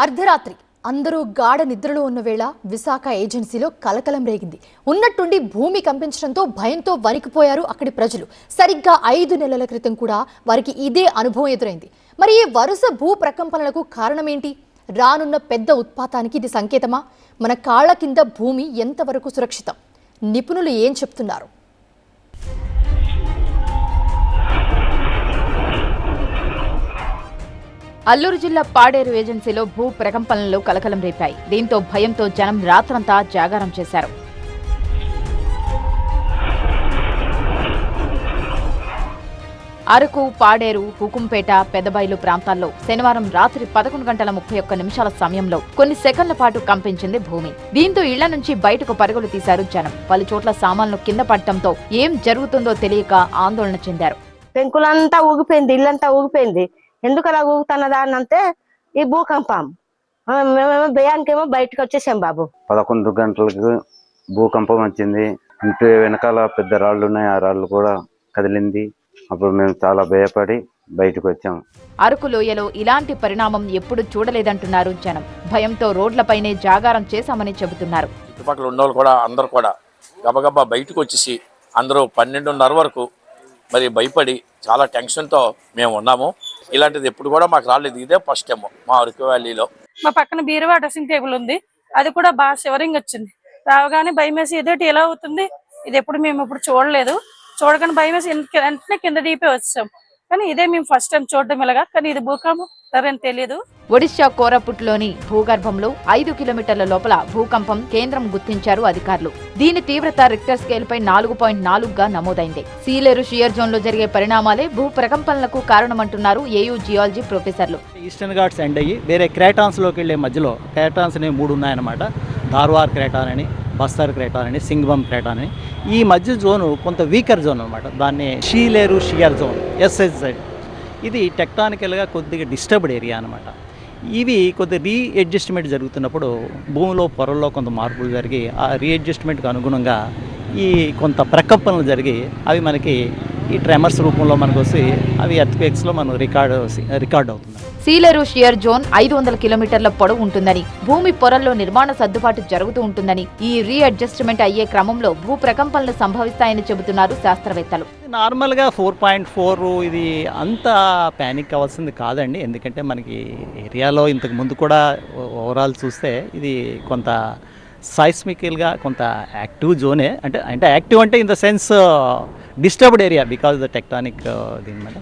అర్ధరాత్రి అందరూ గాఢ నిద్రలో ఉన్న వేళ విశాఖ ఏజెన్సీలో కలకలం రేగింది. ఉన్నట్టుండి భూమి కంపించడంతో భయంతో వణికిపోయారు అక్కడి ప్రజలు. సరిగ్గా 5 నెలల క్రితం కూడా వారికి ఇదే అనుభవం ఎదురైంది. మరి ఈ వరుస భూ ప్రకంపనలకు కారణమేంటి? రానున్న పెద్ద ఉత్పాతానికి ఇది సంకేతమా? మన కాళ్ల కింద భూమి ఎంతవరకు సురక్షితం? నిపుణులు ఏం చెప్తున్నారు? అల్లూరు జిల్లా పాడేరు ఏజెన్సీలో భూ ప్రకంపనలు కలకలం రేపాయి. దీంతో భయంతో జనం రాత్రంతా జాగారం చేశారు. అరకు, పాడేరు, హుకుంపేట, పెదబైలు ప్రాంతాల్లో శనివారం రాత్రి 11:31 సమయంలో కొన్ని సెకన్ల పాటు కంపించింది భూమి. దీంతో ఇళ్ల నుంచి బయటకు పరుగులు తీశారు జనం. పలు చోట్ల సామాన్లు కింద పడటంతో ఏం జరుగుతుందో తెలియక ఆందోళన చెందారు. పెంకులంతా ఊగిపోయింది, ఇల్లంతా ఊగిపోయింది. ఎందుకు అలా ఊగుతున్నదా అంటే ఈ భూకంపం. మేమేమో భయానికేమో బయటకు వచ్చేసాం బాబు. 11 గంటలకు భూకంపం వచ్చింది. ఇంటి వెనకాల పెద్ద రాళ్ళు ఉన్నాయి, ఆ రాళ్ళు కూడా కదిలింది. అప్పుడు మేము చాలా భయపడి బయటకు వచ్చాము. అరకు లోయలో ఇలాంటి పరిణామం ఎప్పుడు చూడలేదంటున్నారు జనం. భయంతో రోడ్లపైనే జాగారం చేశామని చెబుతున్నారు. చుట్టుపక్కల ఉన్నోళ్ళు కూడా అందరూ కూడా గబగబా బయటకు వచ్చేసి అందరూ 12:30 వరకు మరి భయపడి చాలా టెన్షన్తో మేము ఉన్నాము. ఇలాంటిది ఎప్పుడు కూడా మాకు రాలేదు. ఇదే ఫస్ట్ టైం మా అరకు వ్యాలీలో. మా పక్కన బీరువా డ్రెస్సింగ్ టేబుల్ ఉంది, అది కూడా బాగా షివరింగ్ వచ్చింది. రావగానే భయం వేసి ఇదేంటి ఎలా అవుతుంది, ఇది ఎప్పుడు మేము ఇప్పుడు చూడలేదు. చూడగానే భయం వేసి వెంటనే కింద దీపే వచ్చాం. కానీ ఇదే మేము ఫస్ట్ టైం చూడడం ఇలాగా. కానీ ఇది భూకంపం సరైన తెలియదు. ఒడిశా కోరాపుట్లోని భూగర్భంలో 5 కిలోమీటర్ల లోపల భూకంపం కేంద్రం గుర్తించారు అధికారులు. దీని తీవ్రత రిక్టర్ స్కేల్ పై 4.4గా నమోదైంది. సీలేరు షియర్ జోన్ లో జరిగే పరిణామాలే భూ ప్రకంపనలకు కారణమంటున్నారు ఏయూ జియాలజీ ప్రొఫెసర్లు. ఈస్టర్న్ ఘాట్స్ ఎండ్ అయ్యి వేరే క్రేటాన్స్ లోకి వెళ్లే మధ్యలో క్రేటాన్స్ అనేవి 3 ఉన్నాయన్నమాట. ధార్వార్ క్రేటాన్ అని, బస్తర్ క్రేటాన్ అని, సింగ్బమ్ క్రేటాన్ అని. ఈ మధ్య జోను కొంత వీకర్ జోన్ అనమాట. దాన్ని షీలేరు షియర్ జోన్ SHZ. ఇది టెక్టానికల్గా కొద్దిగా డిస్టర్బ్డ్ ఏరియా అనమాట. ఇవి కొద్ది రీఅడ్జస్ట్మెంట్ జరుగుతున్నప్పుడు భూమిలో పొరల్లో కొంత మార్పులు జరిగి ఆ రీఅడ్జస్ట్మెంట్కి అనుగుణంగా ఈ కొంత ప్రకంపనలు జరిగి అవి మనకి ఈ ట్రెమర్స్ రూపంలో మనకు వస్తే అవి ఎర్త్క్వేక్స్లో మనం రికార్డ్ అవుతుంది. సీలేరు షియర్ జోన్ 500 కిలోమీటర్ల పొడవు ఉంటుందని, భూమి పొరల్లో నిర్మాణ సర్దుబాటు జరుగుతూ ఉంటుందని, ఈ రీఅడ్జస్ట్మెంట్ అయ్యే క్రమంలో భూ ప్రకంపనలు సంభవిస్తాయని చెబుతున్నారు శాస్త్రవేత్తలు. నార్మల్గా 4.4 ఇది అంత ప్యానిక్ అవ్వాల్సింది కాదండి. ఎందుకంటే మనకి ఏరియాలో ఇంతకు ముందు కూడా ఓవరాల్ చూస్తే ఇది కొంత సైస్మికల్గా కొంత యాక్టివ్ జోనే. అంటే యాక్టివ్ అంటే in the sense disturbed area because the tectonic దీని మీద.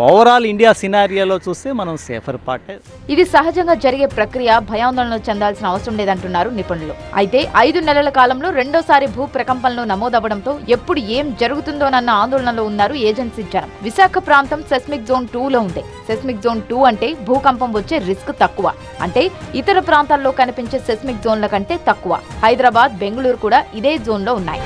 ఓవరాల్ ఇండియా సినారియాలో చూస్తే మనం సేఫర్ పార్టే. ఇది సహజంగా జరిగే ప్రక్రియ, భయాందోళన చెందాల్సిన అవసరం లేదంటున్నారు నిపుణులు. అయితే 5 నెలల కాలంలో రెండోసారి భూ ప్రకంపనలు నమోదవడంతో ఎప్పుడు ఏం జరుగుతుందోనన్న ఆందోళనలో ఉన్నారు ఏజెన్సీ జనం. విశాఖ ప్రాంతం సెస్మిక్ జోన్ 2లో ఉంది. సెస్మిక్ జోన్ 2 అంటే భూకంపం వచ్చే రిస్క్ తక్కువ. అంటే ఇతర ప్రాంతాల్లో కనిపించే సెస్మిక్ జోన్ల కంటే తక్కువ. హైదరాబాద్, బెంగళూరు కూడా ఇదే జోన్లో ఉన్నాయి.